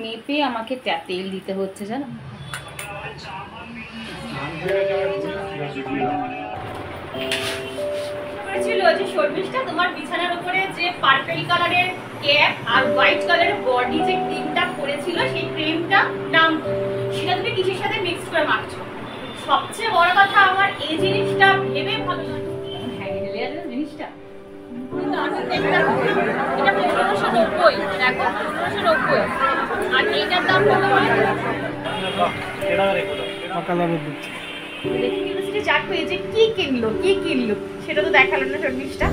মেপে আমাকে তেল দিতে হচ্ছে, জানো। শর্মিষ্ঠা, তোমার বিছানার উপরে যে পার্পল কালারের ক্যাপ আর হোয়াইট কালারের বডি যে ক্রিমটা পরেছিল, সেই ক্রিমটা নাম সেটা তুমি কিসের সাথে মিক্স করে মাখছো? সবচেয়ে বড় কথা, আমার এই জিনিসটা ভেবে ভালো লাগে। জিনিসটা এটা 1590, দেখো 1590, আর এইটার দাম কত হয়? কি কিনলো সেটা তো দেখালো না শর্মিষ্ঠা।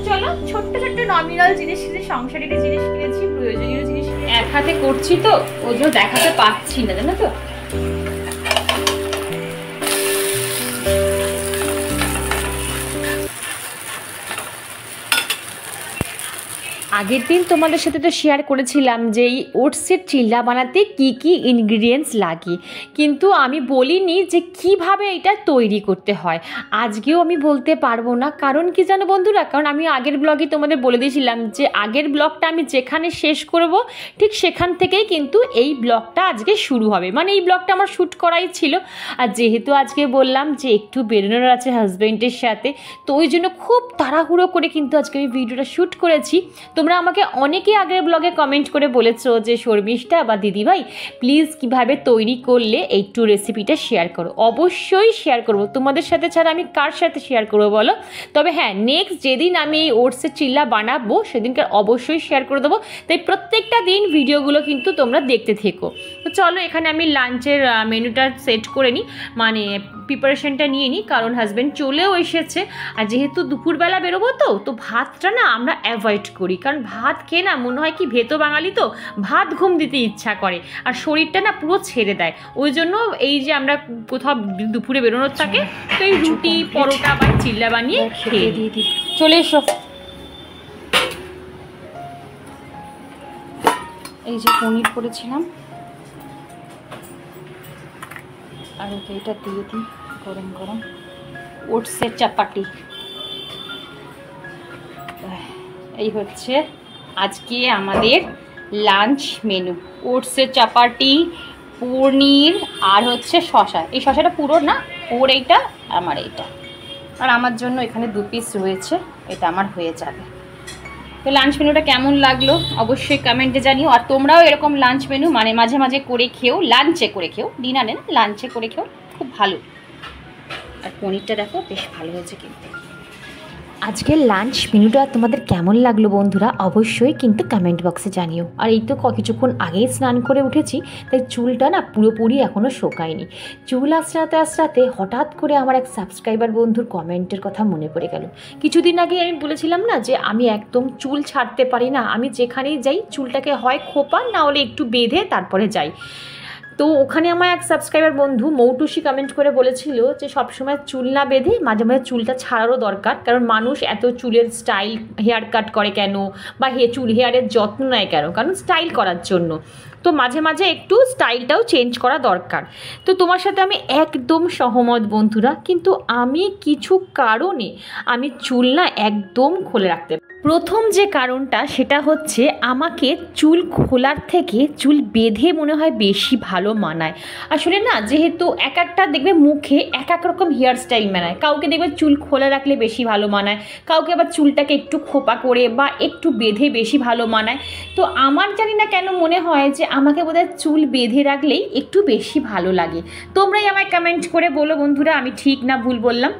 চলো, ছোট্ট ছোট্ট নমিনাল জিনিস, সংসারের জিনিস কিনেছি, প্রয়োজনীয় জিনিস এক হাতে করছি, তো ওই জন্য দেখাতে পাচ্ছি না, জানো তো। আগের দিন তোমাদের সাথে তো শেয়ার করেছিলাম যে এই ওটসের চিল্লা বানাতে কি কি ইনগ্রিডিয়েন্টস লাগে, কিন্তু আমি বলিনি যে কিভাবে এটা তৈরি করতে হয়। আজকেও আমি বলতে পারবো না, কারণ কি জানো বন্ধুরা, কারণ আমি আগের ব্লগে তোমাদের বলে দিয়েছিলাম যে আগের ব্লগটা আমি যেখানে শেষ করব ঠিক সেখান থেকেই কিন্তু এই ব্লগটা আজকে শুরু হবে, মানে এই ব্লগটা আমার শ্যুট করাই ছিল। আর যেহেতু আজকে বললাম যে একটু বেরোনোর আছে হাজব্যান্ডের সাথে, তো ওই জন্য খুব তাড়াহুড়ো করে কিন্তু আজকে আমি ভিডিওটা শ্যুট করেছি। তোমরা আমাকে অনেকেই আগের ব্লগে কমেন্ট করে বলেছো যে শর্মিষ্ঠা বা দিদিভাই প্লিজ কিভাবে তৈরি করলে একটু রেসিপিটা শেয়ার করো। অবশ্যই শেয়ার করব, তোমাদের সাথে ছাড়া আমি কার সাথে শেয়ার করবো বলো। তবে হ্যাঁ, নেক্সট যেদিন আমি এই ওটসের চিল্লা বানাবো সেদিনকার অবশ্যই শেয়ার করে দেবো। তাই প্রত্যেকটা দিন ভিডিওগুলো কিন্তু তোমরা দেখতে থেকো। তো চলো, এখানে আমি লাঞ্চের মেনুটা সেট করে নিই, মানে প্রিপারেশনটা নিয়ে নিই, কারণ হাজব্যান্ড চলেও এসেছে। আর যেহেতু দুপুরবেলা বেরোবো, তো ভাতটা না আমরা অ্যাভয়েড করি, কারণ ভাত খেয়ে না মনে হয় কি ভেতো বাঙালি তো ভাত ঘুম দিতে ইচ্ছা করে আর শরীরটা না পুরো ছেড়ে দেয়। ওই জন্য এই যে আমরা কোথাও দুপুরে বেরোনোর থাকে, তো এই রুটি পরোটা বা চিল্লা বানিয়ে খেয়ে দিয়ে দিই। চলে এসো, এই যে পনির করেছিলাম, আর এটা দিয়ে দিই গরম গরম ওটসের চাপাটি। এই হচ্ছে আজকে আমাদের লাঞ্চ মেনু, ওটসের চাপাটি, পনির আর হচ্ছে শশা। এই শশাটা পুরো না, ওর এইটা আমার এইটা, আর আমার জন্য এখানে 2 পিস রয়েছে, এটা আমার হয়ে যাবে। তো লাঞ্চ মেনুটা কেমন লাগলো অবশ্যই কমেন্টে জানিও। আর তোমরাও এরকম লাঞ্চ মেনু মানে মাঝে মাঝে করে খেও, লাঞ্চে করে খেও, ডিনারে না, লাঞ্চে করে খেও, খুব ভালো। আর পনিরটা দেখো বেশ ভালো হয়েছে কিন্তু। আজকের লাঞ্চ মেনুটা তোমাদের কেমন লাগলো বন্ধুরা অবশ্যই কিন্তু কমেন্ট বক্সে জানিও। আর এই তো কিছুক্ষণ আগেই স্নান করে উঠেছি, তাই চুলটা না পুরোপুরি এখনও শোকায়নি। চুল আঁচড়াতে আঁচড়াতে হঠাৎ করে আমার এক সাবস্ক্রাইবার বন্ধুর কমেন্টের কথা মনে পড়ে গেল। কিছুদিন আগে আমি বলেছিলাম না যে আমি একদম চুল ছাড়তে পারি না, আমি যেখানেই যাই চুলটাকে হয় খোপা না হলে একটু বেঁধে তারপরে যাই। তো ওখানে আমার এক সাবস্ক্রাইবার বন্ধু মৌটুসি কমেন্ট করে বলেছিল যে সবসময় চুল না বেঁধে মাঝে মাঝে চুলটা ছাড়ারও দরকার, কারণ মানুষ এত চুলের স্টাইল হেয়ার কাট করে কেন, বা হেয়ারের যত্ন নেয় কেন, কারণ স্টাইল করার জন্য। তো মাঝে মাঝে একটু স্টাইলটাও চেঞ্জ করা দরকার। তো তোমার সাথে আমি একদম সহমত বন্ধুরা, কিন্তু আমি কিছু কারণে আমি চুল না একদম খুলে রাখতে। প্রথম যে কারণটা সেটা হচ্ছে আমাকে চুল খোলার থেকে চুল বেঁধে মনে হয় বেশি ভালো মানায়। আসলে না, যেহেতু এক একটা দেখবে মুখে এক এক রকম হেয়ার স্টাইল মানায়, কাউকে দেখবে চুল খোলা রাখলে বেশি ভালো মানায়, কাউকে আবার চুলটাকে একটু খোপা করে বা একটু বেঁধে বেশি ভালো মানায়। তো আমার জানি না কেন মনে হয় যে আমাকে বোধহয় চুল বেঁধে রাখলেই একটু বেশি ভালো লাগে। তোমরাই আমায় কমেন্ট করে বলো বন্ধুরা আমি ঠিক না ভুল বললাম।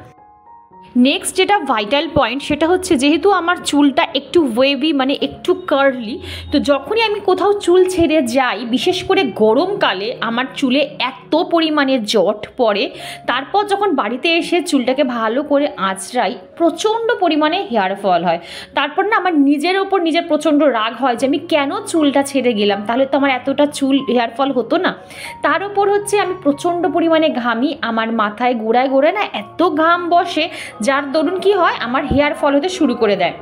নেক্সট যেটা ভাইটাল পয়েন্ট সেটা হচ্ছে, যেহেতু আমার চুলটা একটু ওয়েভি মানে একটু কার্লি, তো যখনই আমি কোথাও চুল ছেড়ে যাই, বিশেষ করে গরমকালে আমার চুলে এত পরিমাণে জট পড়ে, তারপর যখন বাড়িতে এসে চুলটাকে ভালো করে আঁচড়াই প্রচণ্ড পরিমাণে হেয়ার ফল হয়। তারপর না আমার নিজের ওপর নিজের প্রচণ্ড রাগ হয় যে আমি কেন চুলটা ছেড়ে গেলাম, তাহলে তো আমার এতটা চুল হেয়ার ফল হতো না। তার ওপর হচ্ছে আমি প্রচণ্ড পরিমাণে ঘামি, আমার মাথায় গোড়ায় গোড়ায় না এত ঘাম বসে, যার দরুন কি হয় আমার হেয়ার ফল হতে শুরু করে দেয়।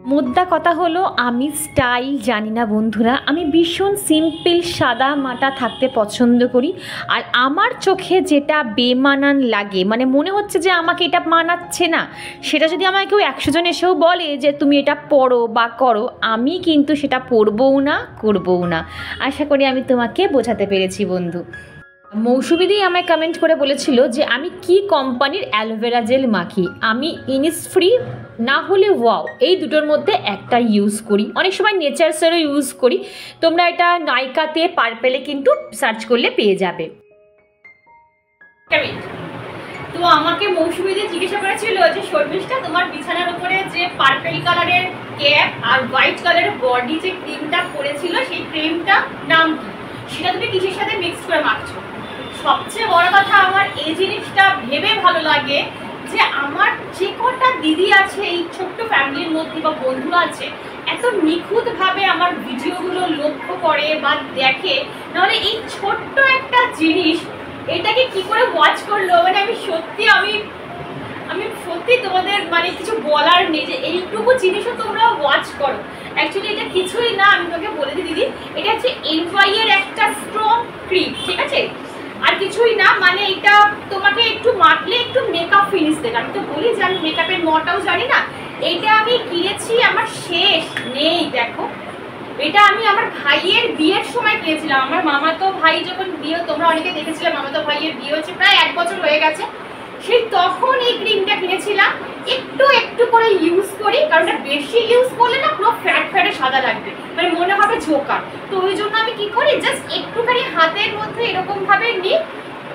মোদ্দা কথা হলো আমি স্টাইল জানি না বন্ধুরা, আমি ভীষণ সিম্পল সাদা মাটা থাকতে পছন্দ করি। আর আমার চোখে যেটা বেমানান লাগে, মানে মনে হচ্ছে যে আমাকে এটা মানাচ্ছে না, সেটা যদি আমাকে কেউ 100 জন এসেও বলে যে তুমি এটা পরো বা করো, আমি কিন্তু সেটা পরবও না, করবও না। আশা করি আমি তোমাকে বোঝাতে পেরেছি বন্ধু। মৌসুমিদি আমায় কমেন্ট করে বলেছিল যে আমি কি কোম্পানির অ্যালোভেরা জেল মাখি। আমি ইনিসফ্রি না হলে ওয়াও, এই দুটোর মধ্যে একটা ইউজ করি, অনেক সময় নেচারসেরও ইউজ করি। তোমরা এটা নাইকাতে পার্পেলে কিন্তু সার্চ করলে পেয়ে যাবে। তো আমাকে মৌসুমিদি জিজ্ঞাসা করেছিল যে শর্মিষ্ঠা, তোমার বিছানার উপরে যে পার্পেল কালারের ক্যাপ আর হোয়াইট কালারের বডি যে ক্রিমটা পরেছিল, সেই ক্রিমটা নাম কি, সেটা তুমি কিসের সাথে মিক্স করে মাখছো। সবচেয়ে বড় কথা, আমার এই জিনিসটা ভেবে ভালো লাগে যে আমার যে কটা দিদি আছে এই ছোট্ট ফ্যামিলির মধ্যে বা বন্ধুরা আছে, এত নিখুঁতভাবে আমার ভিডিওগুলো লক্ষ্য করে বা দেখে, নাহলে এই ছোট্ট একটা জিনিস এটাকে কি করে ওয়াচ করলো, মানে আমি সত্যি তোমাদের মানে কিছু বলার নেই যে এইটুকু জিনিসও তোমরা ওয়াচ করো। অ্যাকচুয়ালি এটা কিছুই না, আমি তোকে বলে দিই দিদি, এটা হচ্ছে NY এর একটা স্ট্রং ক্রিম, ঠিক আছে, আর কিছুই না। মানে এটা তোমাকে একটু মাখলে একটু মেকআপ ফিনিশ দেবে। আমি তো বলি যে আমি মেকআপের নটাও জানি না। এইটা আমি কিনেছি, আমার শেষ নেই দেখো। এটা আমি আমার ভাইয়ের বিয়ের সময় কিনেছিলাম। আমার মামাতো ভাই যখন বিয়ে, তোমরা অনেকে দেখেছিলে, মামাতো ভাইয়ের বিয়ে হচ্ছে প্রায় 1 বছর হয়ে গেছে, সেই তখন এই ক্রিমটা কিনেছিলাম। একটু একটু করে ইউজ করি, কারণ এটা বেশি ইউজ করলে না পুরো ফ্যাট ফ্যাটে সাদা লাগবে, মানে মনে হবে ঝোঁকার। তো ওই জন্য আমি কি করি, জাস্ট একটুখানি হাতের মধ্যে এরকম ভাবে নিই,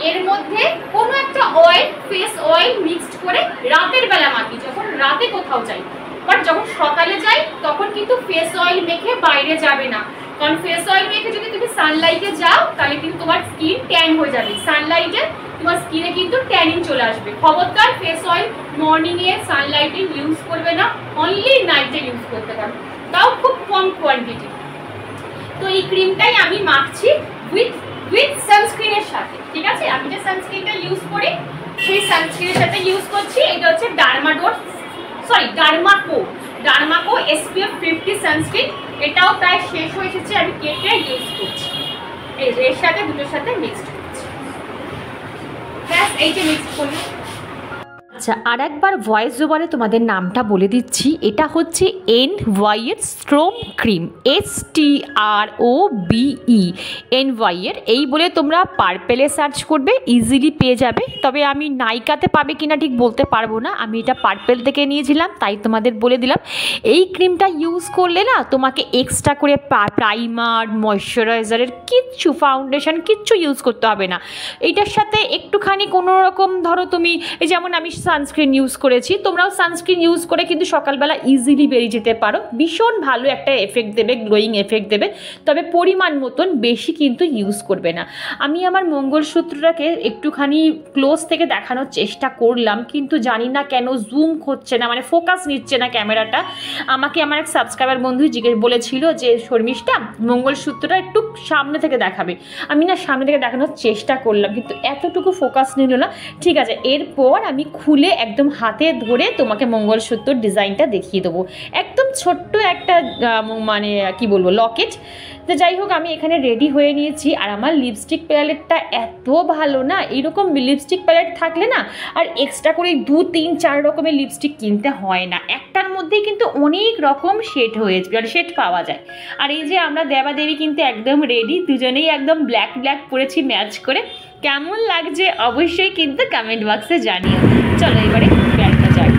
এর মধ্যে কোনো একটা অয়েল, ফেস অয়েল মিক্সড করে রাতের বেলা মাখি, যখন রাতে কোথাও যাই। বাট যখন সকালে যাই তখন কিন্তু ফেস অয়েল মেখে বাইরে যাবে না, কারণ ফেস অয়েল মেখে যদি তুমি সানলাইটে যাও তাহলে কিন্তু তোমার স্কিন ট্যান হয়ে যাবে। সানলাইটে তোমার স্কিনে কিন্তু ট্যানিং চলে আসবে। খবরদার ফেস অয়েল মর্নিংয়ে সানলাইটে ইউজ করবে না, অনলি নাইটে ইউজ করতে পারো, তাও খুব কম কোয়ান্টিটি। তো এই ক্রিমটাই আমি মাখছি উইথ সানস্ক্রিনের সাথে, ঠিক আছে। আমি যে সানস্ক্রিনটা ইউজ করি সেই সানস্ক্রিনের সাথে ইউজ করছি। এটা হচ্ছে ডার্মাকো SPF 50 সানস্ক্রিন। এটাও প্রায় শেষ হয়ে এসেছে, আমি কেটে ইউজ করছি। এর সাথে দুটোর সাথে মিক্সড করছি, ব্যাস এইটা মিক্সড করছি। আচ্ছা, আর একবার ভয়েস ওভারে তোমাদের নামটা বলে দিচ্ছি। এটা হচ্ছে NY এর স্ট্রং ক্রিম, STROBE NY এর। এই বলে তোমরা পার্পেলে সার্চ করবে, ইজিলি পেয়ে যাবে। তবে আমি নাইকাতে পাবে কিনা ঠিক বলতে পারবো না, আমি এটা পার্পেল থেকে নিয়েছিলাম, তাই তোমাদের বলে দিলাম। এই ক্রিমটা ইউজ করলে না তোমাকে এক্সট্রা করে প্রাইমার, ময়শ্চারাইজারের কিচ্ছু, ফাউন্ডেশন কিচ্ছু ইউজ করতে হবে না। এইটার সাথে একটুখানি কোনো রকম ধরো তুমি, এই যেমন আমি সানস্ক্রিন ইউজ করেছি, তোমরাও সানস্ক্রিন ইউজ করে কিন্তু সকালবেলা ইজিলি বেরিয়ে যেতে পারো। ভীষণ ভালো একটা এফেক্ট দেবে, গ্লোয়িং এফেক্ট দেবে, তবে পরিমাণ মতন, বেশি কিন্তু ইউজ করবে না। আমি আমার মঙ্গলসূত্রটাকে একটুখানি ক্লোজ থেকে দেখানোর চেষ্টা করলাম, কিন্তু জানি না কেন জুম হচ্ছে না, মানে ফোকাস নিচ্ছে না ক্যামেরাটা। আমাকে আমার এক সাবস্ক্রাইবার বন্ধু বলেছিল যে শর্মিষ্ঠা, মঙ্গলসূত্রটা একটু সামনে থেকে দেখাবে। আমি না সামনে থেকে দেখানোর চেষ্টা করলাম, কিন্তু এতটুকু ফোকাস নিল না। ঠিক আছে, এরপর আমি খুলে একদম হাতে ধরে তোমাকে মঙ্গলসূত্র ডিজাইনটা দেখিয়ে দেবো। একদম ছোট্ট একটা মানে কি বলবো, লকেট। তো যাই হোক, আমি এখানে রেডি হয়ে নিয়েছি। আর আমার লিপস্টিক প্যালেটটা এত ভালো না, এইরকম লিপস্টিক প্যালেট থাকলে না আর এক্সট্রা করে 2, 3, 4 রকমের লিপস্টিক কিনতে হয় না, একটার মধ্যেই কিন্তু অনেক রকম শেড শেড পাওয়া যায়। আর এই যে আমরা দেবাদেবী কিন্তু একদম রেডি, দুজনেই একদম ব্ল্যাক পরেছি ম্যাচ করে। কেমন লাগছে অবশ্যই কিন্তু কমেন্ট বক্সে জানিও। চলো এবারে বেড়াতে যাই।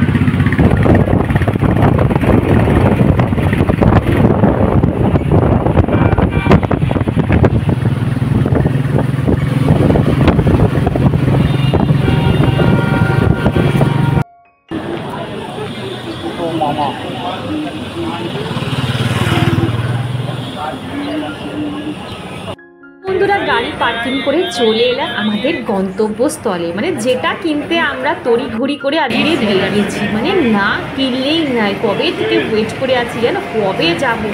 বন্ধুরা, গাড়ি পার্কিং করে চলে এলাম আমাদের গন্তব্যস্থলে, মানে যেটা কিনতে আমরা তড়িঘড়ি করে আজকে বেরিয়েছি, মানে না কিনলেই নাই। কবে থেকে ওয়েট করে আছি জানো,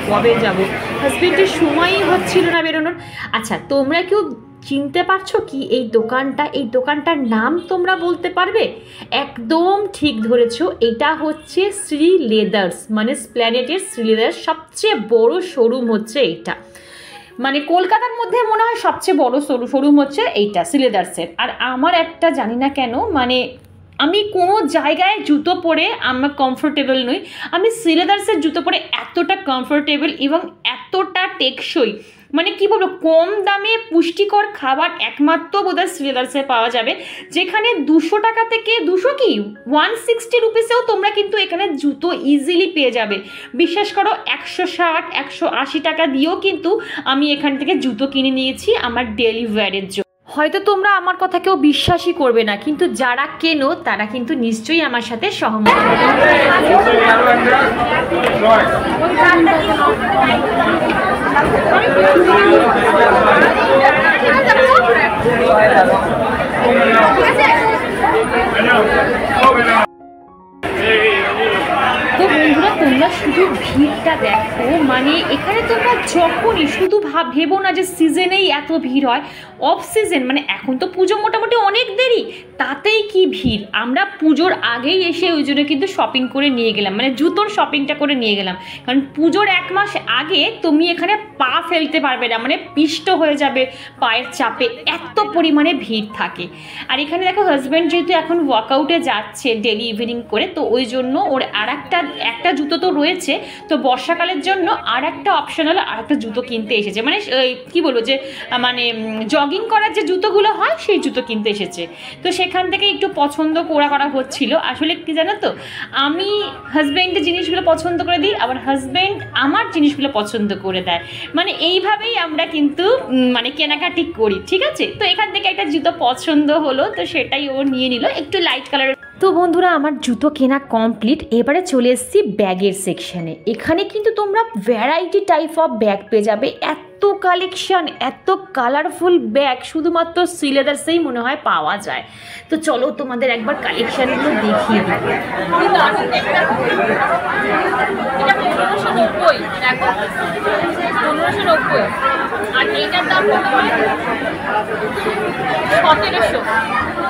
কবে যাব। হাজবেন্ডের সময়ই হচ্ছিল না বেরোনোর। আচ্ছা, তোমরা কেউ চিনতে পারছো কি এই দোকানটা? এই দোকানটার নাম তোমরা বলতে পারবে? একদম ঠিক ধরেছো, এটা হচ্ছে শ্রী লেদার্স, মানে স্প্ল্যানেটের শ্রী লেদার্স সবচেয়ে বড় শোরুম হচ্ছে এইটা। মানে কলকাতার মধ্যে মনে হয় সবচেয়ে বড় শোরুম হচ্ছে এইটা শ্রী লেদার্সের। আর আমার একটা জানি না কেন, মানে আমি কোনো জায়গায় জুতো পরে আমার কমফোর্টেবল নই, আমি শ্রী লেদার্সের জুতো পরে এতটা কমফোর্টেবল এবং এতটা টেকসই, মানে কি বলবো, কম দামে পুষ্টিকর খাবার একমাত্র বোধহয় শ্রী লেদার্সে পাওয়া যাবে, যেখানে 200 টাকা থেকে 200 কি 160 রুপিসেও তোমরা কিন্তু এখানে জুতো ইজিলি পেয়ে যাবে। বিশ্বাস করো 160 180 টাকা দিয়েও কিন্তু আমি এখান থেকে জুতো কিনে নিয়েছি আমার ডেলি ওয়্যারের জন্য। হয়তো তোমরা আমার কথা কেউ বিশ্বাসই করবে না, কিন্তু যারা কেনো তারা কিন্তু নিশ্চয়ই আমার সাথে সহমত হবে। তো বন্ধুরা তোমরা শুধু ভিড়টা দেখো, মানে এখানে তোমরা যখনই শুধু ভেবো না যে সিজনেই এত ভিড় হয়, অফ সিজন মানে এখন তো পুজো মোটামুটি অনেক দেরি, তাতেই কি ভিড়। আমরা পুজোর আগেই এসে ওই জন্য কিন্তু শপিং করে নিয়ে গেলাম, মানে জুতোর শপিংটা করে নিয়ে গেলাম, কারণ পুজোর 1 মাস আগে তুমি এখানে পা ফেলতে পারবে না, মানে পিষ্ট হয়ে যাবে পায়ের চাপে, এত পরিমাণে ভিড় থাকে। আর এখানে দেখো হাজব্যান্ড যেহেতু এখন ওয়ার্কআউটে যাচ্ছে ডেলি ইভিনিং করে, তো ওই জন্য ওর একটা জুতো তো রয়েছে, তো বর্ষাকালের জন্য একটা অপশনাল একটা জুতো কিনতে এসেছে, মানে কি বলবো যে মানে জগিং করার যে জুতোগুলো হয় সেই জুতো কিনতে এসেছে। তো সেখান থেকে একটু পছন্দ করা হচ্ছিল। আসলে কি জানো তো, আমি হাজব্যান্ডের জিনিসগুলো পছন্দ করে দিই, আবার হাজব্যান্ড আমার জিনিসগুলো পছন্দ করে দেয়, মানে এইভাবেই আমরা কিন্তু মানে কেনাকাটি করি, ঠিক আছে। তো এখান থেকে একটা জুতো পছন্দ হলো, তো সেটাই ও নিয়ে নিল, একটু লাইট কালারের। তো বন্ধুরা আমার জুতো কেনা কমপ্লিট, এবারে চলে এসেছি ব্যাগের সেকশানে। এখানে কিন্তু তোমরা ভ্যারাইটি টাইপ অফ ব্যাগ পেয়ে যাবে, এত কালেকশন, এত কালারফুল ব্যাগ শুধুমাত্র শ্রী লেদার্সেই মনে হয় পাওয়া যায়। তো চলো তোমাদের একবার কালেকশানগুলো দেখিয়ে দেবো। এটা 1590, দেখো 1590, আর এটার দাম কত হয় 1700,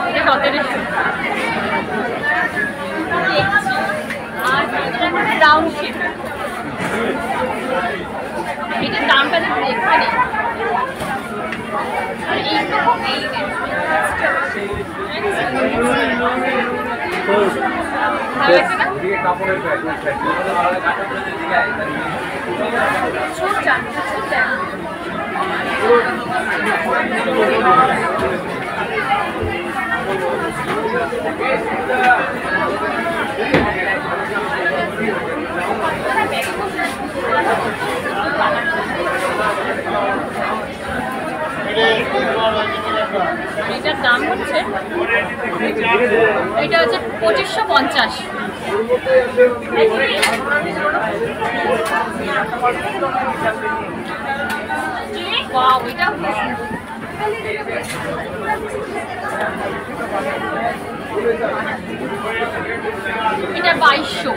এটা 1700। আর রাউন্ড শেপ, এটার দামটা দেখুন এখানে। আর এইটা এটার দাম হচ্ছে 2550। এটা 2200।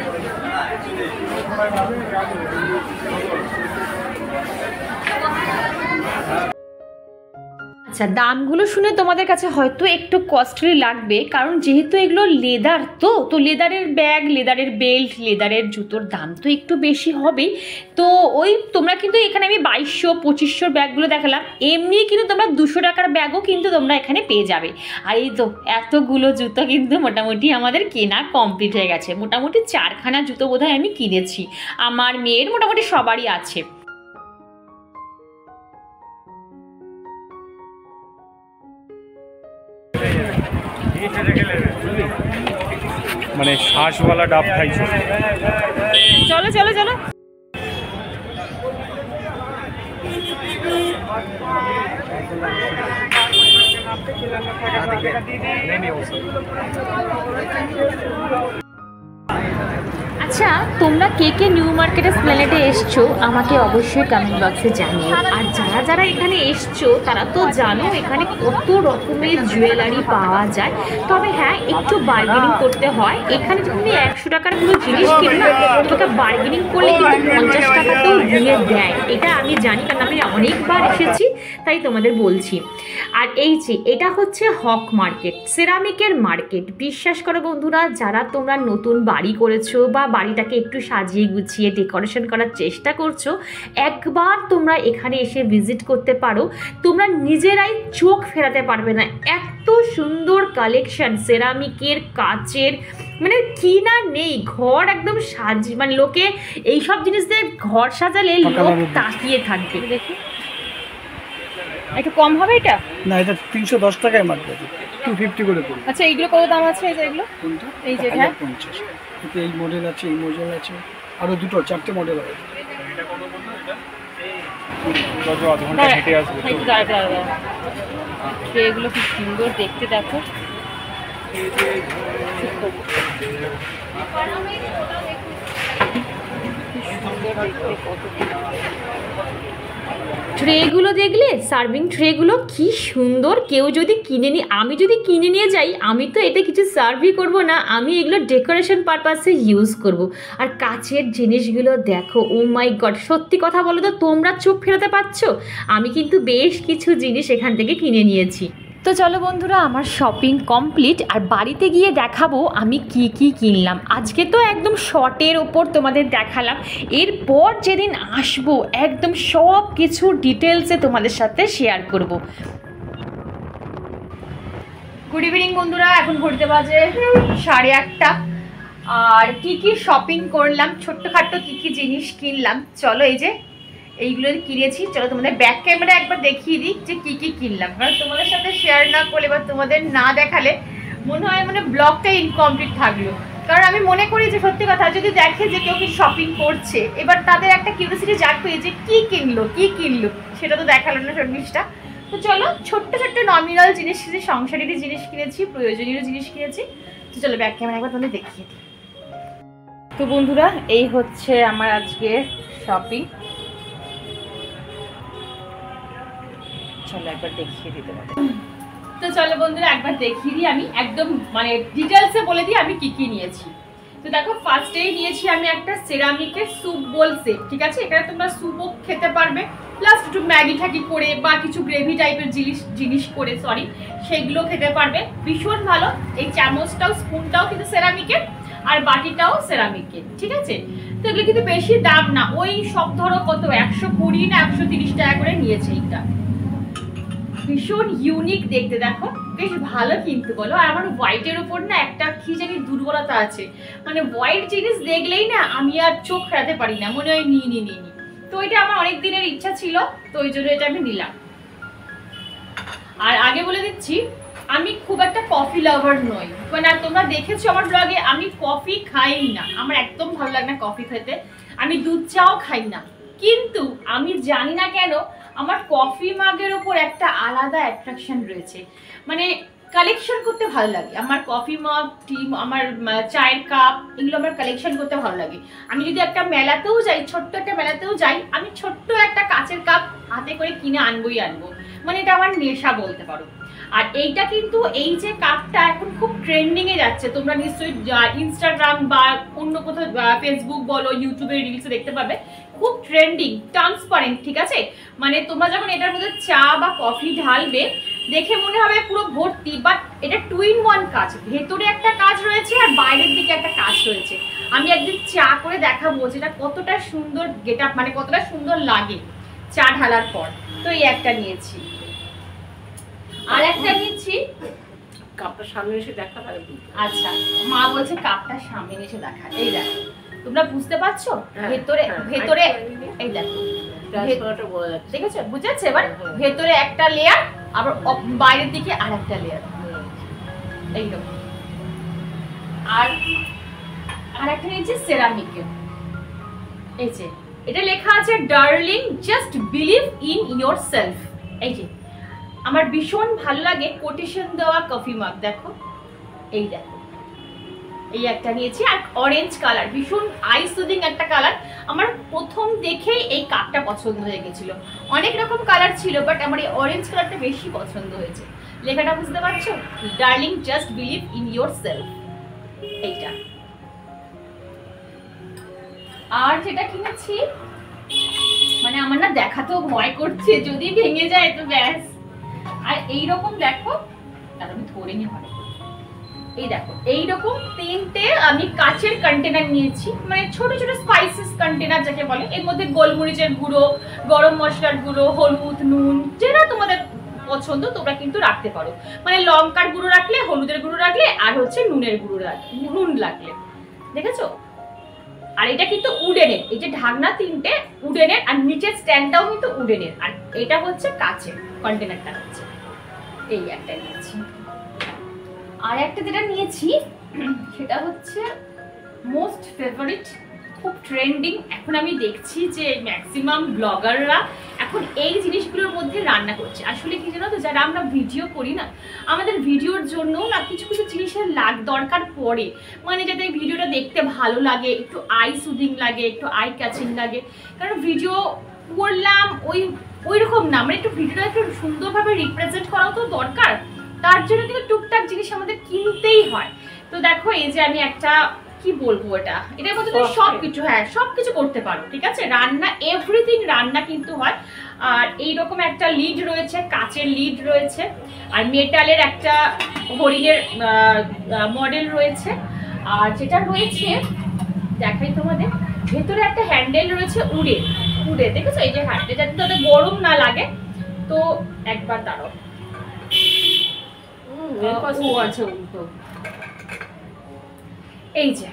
আচ্ছা, দামগুলো শুনে তোমাদের কাছে হয়তো একটু কস্টলি লাগবে, কারণ যেহেতু এগুলো লেদার, তো লেদারের ব্যাগ, লেদারের বেল্ট, লেদারের জুতোর দাম তো একটু বেশি হবেই। তো ওই তোমরা কিন্তু এখানে আমি 2200-2500 ব্যাগগুলো দেখালাম, এমনি কিন্তু তোমরা 200 টাকার ব্যাগও কিন্তু তোমরা এখানে পেয়ে যাবে। আর এই তো এতগুলো জুতো কিন্তু মোটামুটি আমাদের কেনা কমপ্লিট হয়ে গেছে, মোটামুটি 4খানা জুতো বোধহয় আমি কিনেছি, আমার মেয়ের মোটামুটি সবারই আছে। মানে শ্বাসওয়ালা ডাব খাইছো? চলো চলো চলো। আচ্ছা, তোমরা কে কে নিউ মার্কেটের এসপ্ল্যানেডে এসছো আমাকে অবশ্যই কমেন্ট বক্সে জানিও। আর যারা যারা এখানে এসছো তারা তো জানো এখানে কত রকমের জুয়েলারি পাওয়া যায়, তবে হ্যাঁ একটু বার্গেনিং করতে হয়। এখানে তুমি 100 টাকার কোনো জিনিস কিনো না, তোমাকে বার্গেনিং করলে কিন্তু 50 টাকাতেও দিয়ে দেয়, এটা আমি জানি, কারণ আমি অনেকবার এসেছি তাই তোমাদের বলছি। আর এই যে এটা হচ্ছে হক মার্কেট, সেরামিকের মার্কেট। বিশ্বাস করো বন্ধুরা, যারা তোমরা নতুন বাড়ি করেছো বা বাড়িটাকে একটু সাজিয়ে গুছিয়ে ডেকোরেশন করার চেষ্টা করছো, একবার তোমরা এখানে এসে ভিজিট করতে পারো, তোমরা নিজেরাই চোখ ফেরাতে পারবে না। এত সুন্দর কালেকশন সেরামিকের, কাচের, মানে কি না নেই। ঘর একদম মানে লোকে এইসব জিনিস দিয়ে ঘর সাজালে লোক তাকিয়ে থাকবে। দেখি একটু কম হবে এটা? না, এটা 310 টাকায় মাত্র, 250 করে পড়বে। আচ্ছা, এইগুলো কত দাম আছে? এগুলো কোনটা? এই যে হ্যাঁ 50। এতে এই মডেল আছে, এই মডেল আছে, আরো দুটো 4টে মডেল আছে। এগুলো কি সুন্দর দেখতে, দেখো। ট্রেগুলো দেখলে, সার্ভিং ট্রেগুলো কি সুন্দর। কেউ যদি আমি যদি কিনে নিয়ে যাই, আমি তো এতে কিছু সার্ভই করব না, আমি এগুলো ডেকোরেশন পারপাসে ইউজ করব। আর কাচের জিনিসগুলো দেখো, ও মাই গড, সত্যি কথা বলো তো, তোমরা চোখ ফেরাতে পারছো? আমি কিন্তু বেশ কিছু জিনিস এখান থেকে কিনে নিয়েছি। তো চলো বন্ধুরা, আমার শপিং কমপ্লিট, আর বাড়িতে গিয়ে দেখাবো আমি কি কি কিনলাম। আজকে তো একদম শর্টের ওপর তোমাদের দেখালাম, এরপর যেদিন আসবো একদম সব কিছু ডিটেলসে তোমাদের সাথে শেয়ার করব। গুড ইভিনিং বন্ধুরা, এখন ঘুরতে বাজে 8:30। আর কি কি শপিং করলাম, ছোট্টখাট্টো কি কি জিনিস কিনলাম, চলো এই যে এইগুলো কিনেছি, চলো তোমাদের ব্যাক ক্যামেরা একবার দেখিয়ে দিই যে কি কি কিনলাম। কারণ তোমাদের সাথে শেয়ার না করলে বা তোমাদের না দেখালে মনে হয় মানে ব্লগটা ইনকমপ্লিট থাকলো। কারণ আমি মনে করি যে সত্যি কথা, যদি দেখে যে কেউ কি শপিং করছে, এবার তাদের একটা কিউরিওসিটি জাগবে যে কি কিনলো সেটা তো দেখালো না জিনিসটা। তো চলো, ছোট্ট ছোট্ট নমিনাল জিনিস কিনেছি, সংসারেরই জিনিস কিনেছি, প্রয়োজনীয় জিনিস কিনেছি। তো চলো ব্যাক ক্যামেরা একবার তোমাদের দেখিয়ে দিই। তো বন্ধুরা, এই হচ্ছে আমার আজকে শপিং, চলো একবার দেখিয়ে দিতে পারি। তো চলো বন্ধুরা, একবার দেখিয়ে দিই, আমি একদম মানে ডিটেলসে বলে দিই আমি কি কি নিয়েছি। তো দেখো, ফার্স্টেই নিয়েছি আমি একটা সেরামিকের স্যুপ বোল সেট, ঠিক আছে? এখানে তোমরা স্যুপও খেতে পারবে, প্লাস একটু ম্যাগি ঠাকি করে বা কিছু গ্রেভি টাইপের জিনিস করে সেগুলো খেতে পারবে। ভীষণ ভালো। এই চামচটাও স্পুনটাও কিন্তু সেরামিকের, আর বাটিটাও সেরামিকের, ঠিক আছে? তো এগুলো কিন্তু বেশি দাম না, ওই সব ধরো কত 120 না 130 টাকা করে নিয়েছে। এইটা ভীষণ ইউনিক দেখতে, দেখো বেশ ভালো কিন্তু বলো। আর আমার হোয়াইটের উপর না একটা কি জানি দুর্বলতা আছে, মানে হোয়াইট জিনিস দেখলেই না আমি আর চোখ ফেরাতে পারি না, মনে হয় নিই। তো এটা আমার অনেক দিনের ইচ্ছা ছিল, তো ওই জন্য এটা আমি নিলাম। আর আগে বলে দিচ্ছি, আমি খুব একটা কফি লাভার নই, মানে তোমরা দেখেছো আমার ব্লগে, আমি কফি খাই না, আমার একদম ভালো লাগে না কফি খেতে। আমি দুধ চাও খাই না, কিন্তু আমি জানি না কেন আমার কফি মাগের ওপর একটা আলাদা অ্যাট্রাকশন রয়েছে, মানে কালেকশন করতে ভালো লাগে। আমার কফি মাগ, টি, আমার চায়ের কাপ, এগুলো আমার কালেকশন করতে ভালো লাগে। আমি যদি একটা মেলাতেও যাই, ছোট্ট একটা মেলাতেও যাই, আমি ছোট্ট একটা কাচের কাপ হাতে করে কিনে আনবই আনবো, মানে এটা আমার নেশা বলতে পারো। আর এইটা কিন্তু, এই যে কাপটা এখন খুব ট্রেন্ডিংয়ে যাচ্ছে, তোমরা নিশ্চয়ই ইনস্টাগ্রাম বা অন্য কোথাও ফেসবুক বলো, ইউটিউবে রিলসে দেখতে পাবে, খুব ট্রেন্ডিং, ট্রান্সপারেন্ট, ঠিক আছে? মানে তোমরা যখন এটার মধ্যে চা বা কফি ঢালবে, দেখে মনে হবে পুরো ভর্তি, বাট এটা 2 in 1 কাজ, ভেতরে একটা কাজ রয়েছে আর বাইরের দিকে একটা কাজ রয়েছে। আমি একদিন চা করে দেখাবো যেটা কতটা সুন্দর গেটআপ, মানে কতটা সুন্দর লাগে চা ঢালার পর। তো এই একটা নিয়েছি, আর একটা নিচ্ছি, কাপটা সামনে এসে দেখা তাহলে। আচ্ছা, মা বলছে কাপটা সামনে এসে দেখা। এই দেখো, তোমরা বুঝতে পারছো ভেতরে এই দেখো, দেখেছো, বুঝেছে? এবার ভেতরে একটা লেয়ার, আবার বাইরের দিকে আর একটা লেয়ার, এইরকম। আর একটা নিয়েছি সেরামিকের, এই যে এটা লেখা আছে darling just believe in your self. এই যে আমার ভীষণ ভালো লাগে কোটেশন দেওয়া কফি মাগ, দেখো এই দেখো, এই একটা নিয়েছি। আর অরেঞ্জ কালার, ভীষণ আই সুদিং একটা কালার, আমার প্রথম দেখেই এই কাপটা পছন্দ হয়ে গেছিল। অনেক রকম কালার ছিল, বাট আমার এই অরেঞ্জ কালারটা বেশি পছন্দ হয়েছে। লেখাটা বুঝতে পারছো? Darling just believe in your self, এইটা। আর যেটা কিনেছি, মানে আমার না দেখাতেও ভয় করছে, যদি ভেঙে যায় তো ব্যাস। আর এইরকম দেখো, তার আমি ধরে নিয়ে ভালো, এই দেখো এইরকম 3টে আমি কাচের কন্টেনার নিয়েছি, মানে ছোট ছোট স্পাইসেস কন্টেনার যাকে বলে। এর মধ্যে গোলমরিচের গুঁড়ো, গরম মশলার গুঁড়ো, হলুদ, নুন, যেটা তোমাদের পছন্দ তোমরা কিন্তু রাখতে পারো। মানে লঙ্কার গুঁড়ো রাখলে, হলুদের গুঁড়ো রাখলে, আর হচ্ছে নুনের গুঁড়ো রাখলে, নুন লাগলে, দেখেছো? আর এটা কিন্তু উডেনের, এই যে ঢাকনা 3টে উডেনের, আর নিচের স্ট্যান্ডটাও কিন্তু উডেনের, আর এটা হচ্ছে কাচের কন্টেনারটা হচ্ছে এই একটা নিয়েছি। আর একটা যেটা নিয়েছি সেটা হচ্ছে মোস্ট ফেভারিট, খুব ট্রেন্ডিং। এখন আমি দেখছি যে ম্যাক্সিমাম ব্লগাররা এখন এই জিনিসগুলোর মধ্যে রান্না করছে। আসলে কি জানো তো, যারা আমরা ভিডিও করি না, আমাদের ভিডিওর জন্য না কিছু কিছু জিনিসের দরকার পড়ে, মানে যাতে ভিডিওটা দেখতে ভালো লাগে, একটু আই সুদিং লাগে, একটু আই ক্যাচিং লাগে। কারণ ভিডিও করলাম ওই রকম না, মানে একটু ভিডিওটা একটু সুন্দরভাবে রিপ্রেজেন্ট করাও তো দরকার, তার জন্য কিন্তু টুকটাক জিনিস আমাদের কিনতেই হয়। তো দেখো এই যে আমি একটা কি বলবো, এটার মধ্যে তুমি সবকিছু, হ্যাঁ সবকিছু করতে পারো, ঠিক আছে? রান্না, এভরিথিং রান্না কিন্তু হয়। আর এইরকম একটা লিড রয়েছে, কাচের লিড রয়েছে, আর মেটালের একটা হরিণের মডেল রয়েছে। আর যেটা রয়েছে দেখাই তোমাদের, ভেতরে একটা হ্যান্ডেল রয়েছে উড়ে, দেখেছো? এই যে হ্যান্ডেল, যাতে তাদের গরম না লাগে। তো একবার দাঁড়াও, আছে উল্টো, এই যে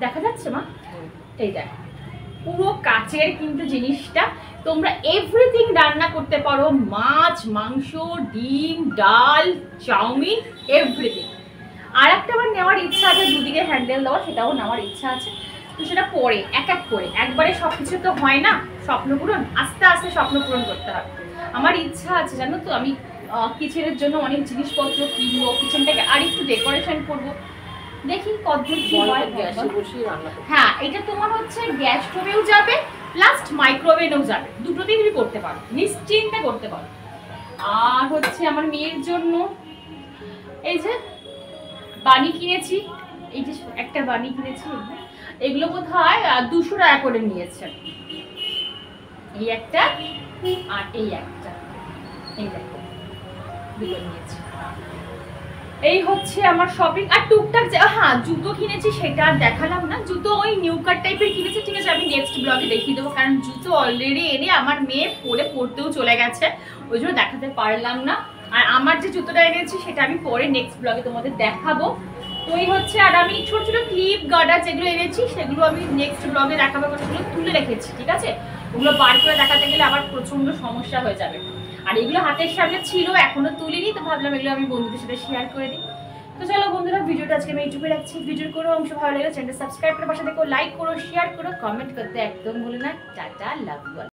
দেখা যাচ্ছে মা, এই দেখো পুরো কাচের কিন্তু জিনিসটা। তোমরা এভরিথিং রান্না করতে পারো, মাছ, মাংস, ডিম, ডাল, চাউমিন, এভরিথিং। আর একটা আমার নেওয়ার ইচ্ছা আছে, দুদিকে হ্যান্ডেল দেওয়া, সেটাও নেওয়ার ইচ্ছা আছে। তো সেটা পরে এক এক করে, একবারে সবকিছু তো হয় না স্বপ্ন পূরণ, আস্তে আস্তে স্বপ্ন পূরণ করতে হবে। আমার ইচ্ছা আছে জানো তো, আমি কিচেনের জন্য অনেক জিনিসপত্র কিনবো, কিচেনটাকে আর একটু ডেকোরেশন করবো, দেখি কতদূর কি হয়। হ্যাঁ, এটা তোমার হচ্ছে গ্যাস স্টোভেও যাবে, প্লাস মাইক্রোওয়েভেও যাবে, দুটোতেই তুমি করতে পারো, নিশ্চিন্তে করতে পারো। আর হচ্ছে আমার মেয়ের জন্য এই যে বানি কিনেছি, এই যে একটা বানি কিনেছি, এগুলো বোধহয় 200 টাকা করে নিয়েছে, এই একটা আর এই একটা, এই দেখো দুটো নিয়েছি। এই হচ্ছে আমার শপিং। আর টুকটাক, হ্যাঁ জুতো কিনেছি, সেটা আর দেখালাম না। জুতো ওই নিউ কাট টাইপের কিনেছি, ঠিক আছে? আমি নেক্সট ব্লগে দেখিয়ে দেবো, কারণ জুতো অলরেডি এনে আমার মেয়ে পড়তেও চলে গেছে, ওই জন্য দেখাতে পারলাম না। আর আমার যে জুতোটা এনেছি সেটা আমি পরে নেক্সট ব্লগে তোমাদের দেখাবো। তো এই হচ্ছে, আর আমি ছোট ছোট ক্লিপ গার্ডার যেগুলো এনেছি সেগুলো আমি নেক্সট ব্লগে দেখাবো, সেগুলো তুলে রেখেছি, ঠিক আছে? ওগুলো বার করে দেখাতে গেলে আবার প্রচন্ড সমস্যা হয়ে যাবে। আর এগুলো হাতের সামনে ছিল, এখনো তুলিনি, তো ভাবলাম এগুলো আমি বন্ধুদের সাথে শেয়ার করে দিই। তো চলো বন্ধুরা, ভিডিওটা আজকে আমি ইউটিউবে রাখছি। ভিডিওর কোনো অংশ ভালো লাগলে চ্যানেলটা সাবস্ক্রাইব করে পাশে দেখো, লাইক করো, শেয়ার করো, কমেন্ট করতে একদম ভুলো না। Tata, love you.